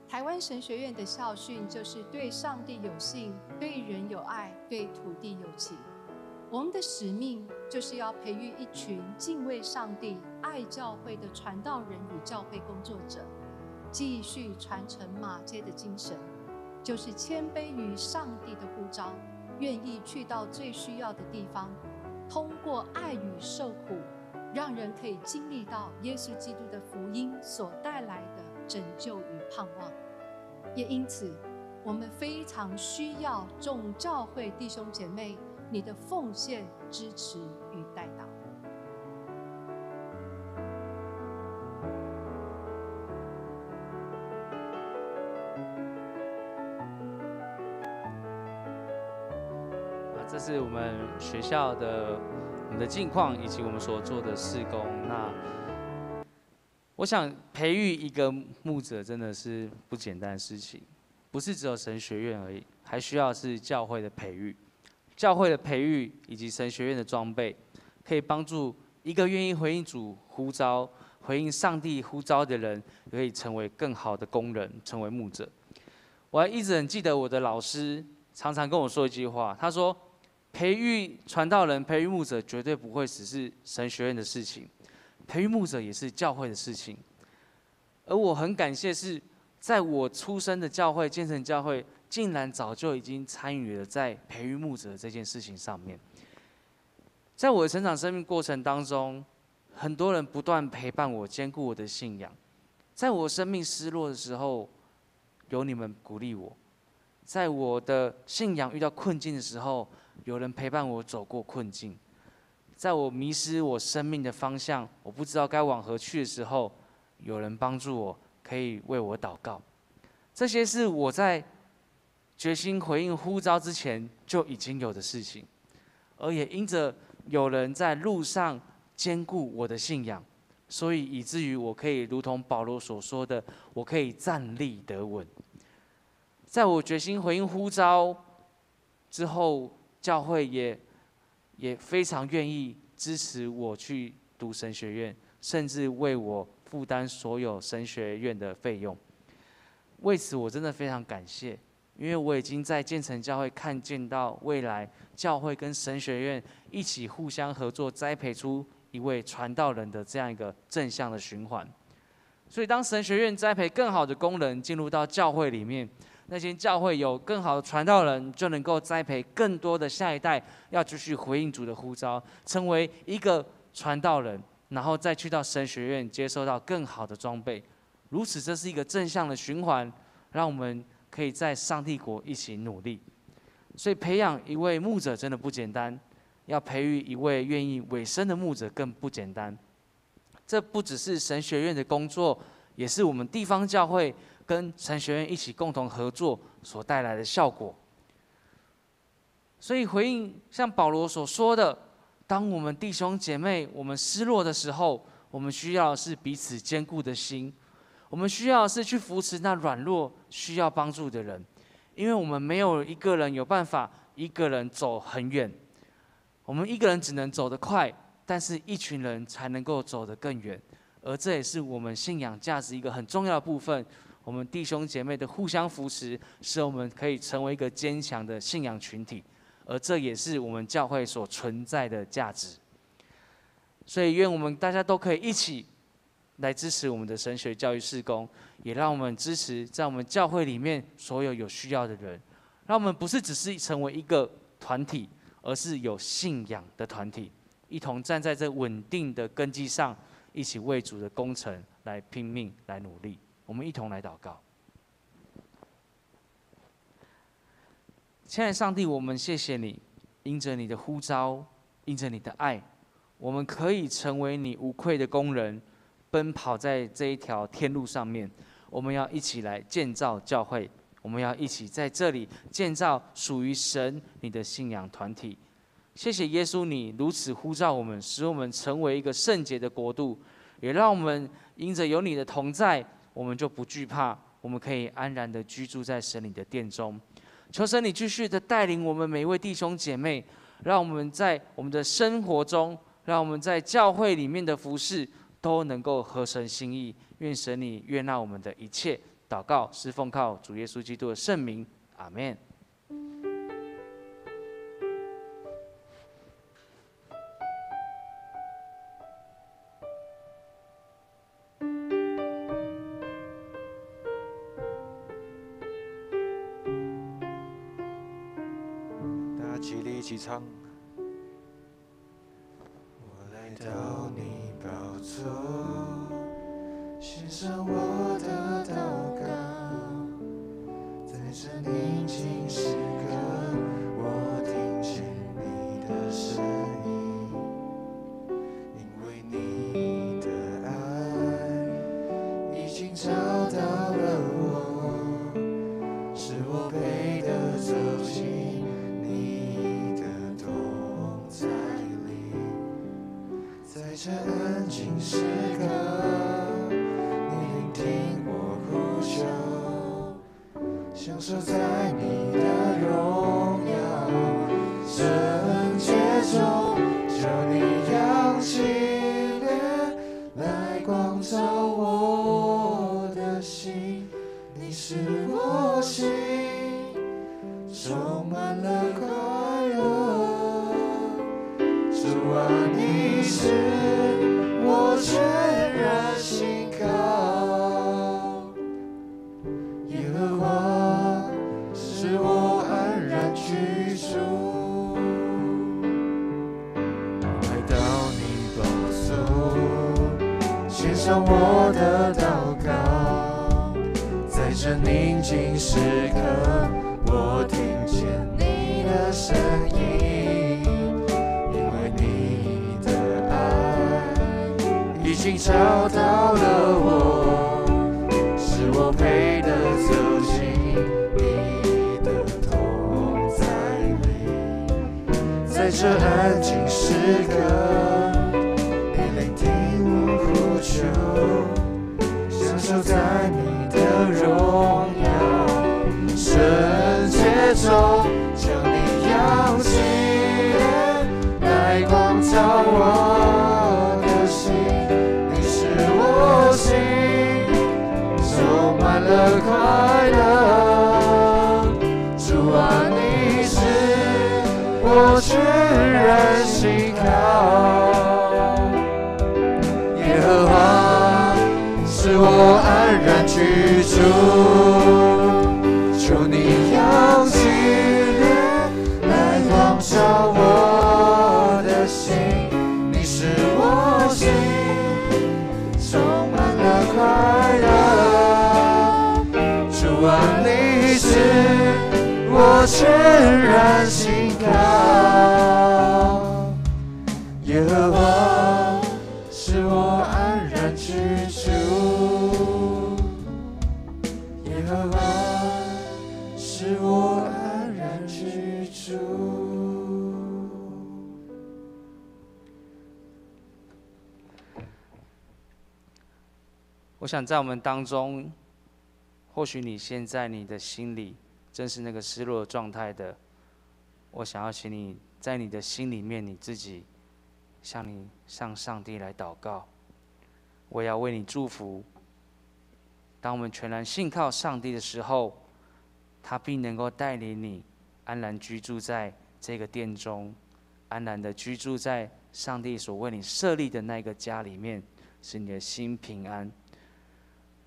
台湾神学院的校训就是对上帝有信，对人有爱，对土地有情。我们的使命就是要培育一群敬畏上帝、爱教会的传道人与教会工作者，继续传承马街的精神，就是谦卑于上帝的呼召，愿意去到最需要的地方，通过爱与受苦，让人可以经历到耶稣基督的福音所带来的拯救与盼望。也因此，我们非常需要众教会弟兄姐妹你的奉献、支持与代祷。这是我们学校的我们的近况以及我们所做的事工。那我想培育一个牧者真的是不简单的事情，不是只有神学院而已，还需要是教会的培育。教会的培育以及神学院的装备，可以帮助一个愿意回应主呼召、回应上帝呼召的人，可以成为更好的工人，成为牧者。我还一直很记得我的老师常常跟我说一句话，他说：培育传道人、培育牧者绝对不会只是神学院的事情，培育牧者也是教会的事情。而我很感谢是在我出生的教会建成教会竟然早就已经参与了在培育牧者这件事情上面。在我的成长生命过程当中，很多人不断陪伴我，兼顾我的信仰。在我生命失落的时候，有你们鼓励我；在我的信仰遇到困境的时候，有人陪伴我走过困境；在我迷失我生命的方向，我不知道该往何去的时候，有人帮助我，可以为我祷告。这些是我在决心回应呼召之前就已经有的事情，而也因着有人在路上兼顾我的信仰，所以以至于我可以如同保罗所说的，我可以站立得稳。在我决心回应呼召之后，教会也非常愿意支持我去读神学院，甚至为我负担所有神学院的费用。为此我真的非常感谢，因为我已经在建成教会看见到未来教会跟神学院一起互相合作，栽培出一位传道人的这样一个正向的循环。所以当神学院栽培更好的工人进入到教会里面，那些教会有更好的传道人，就能够栽培更多的下一代，要继续回应主的呼召，成为一个传道人，然后再去到神学院接受到更好的装备。如此，这是一个正向的循环，让我们可以在上帝国一起努力。所以培养一位牧者真的不简单，要培育一位愿意委身的牧者更不简单。这不只是神学院的工作，也是我们地方教会跟神学院一起共同合作所带来的效果。所以回应像保罗所说的，当我们弟兄姐妹我们失落的时候，我们需要的是彼此坚固的心，我们需要的是去扶持那软弱需要帮助的人，因为我们没有一个人有办法一个人走很远，我们一个人只能走得快，但是一群人才能够走得更远。而这也是我们信仰价值一个很重要的部分，我们弟兄姐妹的互相扶持，使我们可以成为一个坚强的信仰群体，而这也是我们教会所存在的价值。所以愿我们大家都可以一起来支持我们的神学教育事工，也让我们支持在我们教会里面所有需要的人，让我们不是只是成为一个团体，而是有信仰的团体，一同站在这稳定的根基上，一起为主的工程来拼命来努力。我们一同来祷告。亲爱的上帝，我们谢谢你，因着你的呼召，因着你的爱，我们可以成为你无愧的工人，奔跑在这一条天路上面。我们要一起来建造教会，我们要一起在这里建造属于神你的信仰团体。谢谢耶稣，你如此呼召我们，使我们成为一个圣洁的国度，也让我们因着有你的同在，我们就不惧怕，我们可以安然的居住在神你的殿中。求神你继续的带领我们每一位弟兄姐妹，让我们在我们的生活中，让我们在教会里面的服事都能够合神心意。愿神你悦纳我们的一切祷告，是奉靠主耶稣基督的圣名，阿们。起立，一起唱。我来到你宝座，献上我的祷告，在这宁静时刻，我听见你的声音，因为你的爱已经找到了我，使我配得走进在这安静时刻，你聆听我呼求，享受在你的荣耀圣洁中，求你扬起脸来光照我的心，你是我心充满了快乐。主啊，你是我全然信靠，耶和华是中我的祷告。在这宁静时刻，我听见你的声音，因为你的爱已经找到了我，是我配得走进你的同在里。在这安静时刻，你聆听我呼求，享受在你的荣耀。圣洁中将你扬起来光照我的心，你是我心充满了快乐。主啊，你是我全然信靠，耶和华是我安然居住。求你扬起脸来光照我的心，你是我心充满了快乐。主啊，你是我全然信靠，耶和华是我安然居住，耶和华是我安然居住。我想在我们当中，或许你现在你的心里正是那个失落的状态的，我想要请你在你的心里面你自己向上帝来祷告，我也要为你祝福。当我们全然信靠上帝的时候，他必能够带领你安然居住在这个殿中，安然的居住在上帝所为你设立的那个家里面，使你的心平安。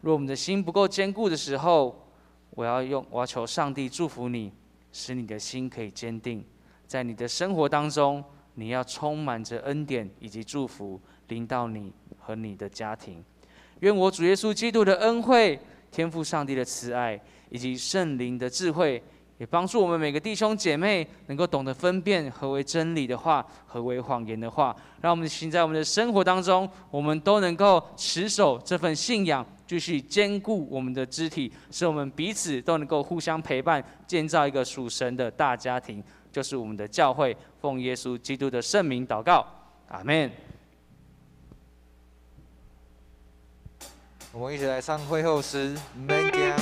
若我们的心不够坚固的时候，我要求上帝祝福你，使你的心可以坚定。在你的生活当中，你要充满着恩典以及祝福，临到你和你的家庭。愿我主耶稣基督的恩惠、天父上帝的慈爱以及圣灵的智慧，也帮助我们每个弟兄姐妹能够懂得分辨何为真理的话，何为谎言的话。让我们行在我们的生活当中，我们都能够持守这份信仰，继续坚固我们的肢体，使我们彼此都能够互相陪伴，建造一个属神的大家庭，就是我们的教会。奉耶稣基督的圣名祷告，阿们。我们一起来唱会后诗，免惊。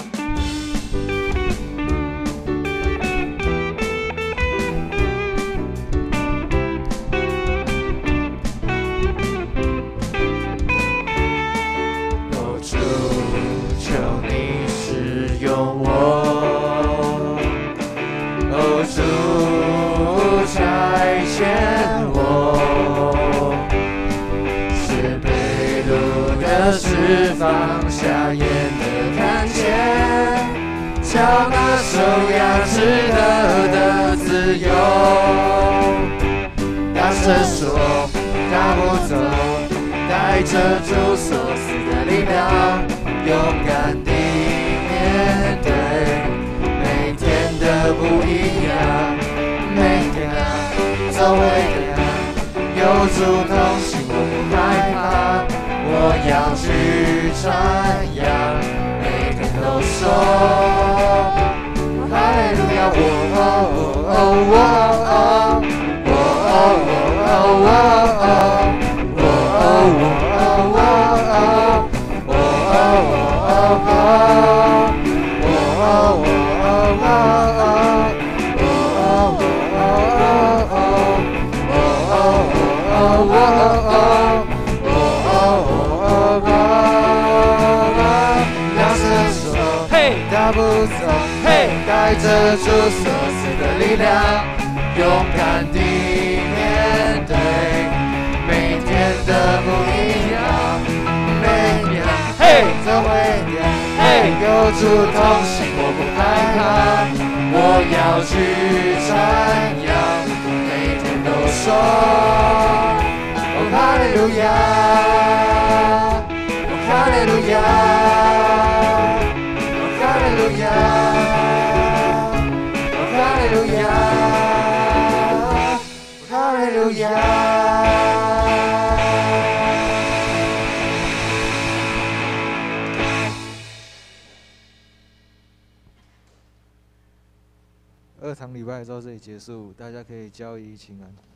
哦，主，求你使用我，哦，主，差遣我。释放瞎眼的看见，叫那受压制的自由。大声说，大步走，带着主所赐的力量，勇敢地面对每天的不一样。每天走每天，有主同行，我不害怕。我要去传扬，每天都说哈利路亚！大步走，带着主所赐的力量，勇敢地面对每天的不一样。每天走每天，有主同行，我不害怕。我要去传扬，每天都说，哦哈利路亚，哦路亚。2场礼拜到这里结束，大家可以交易请安。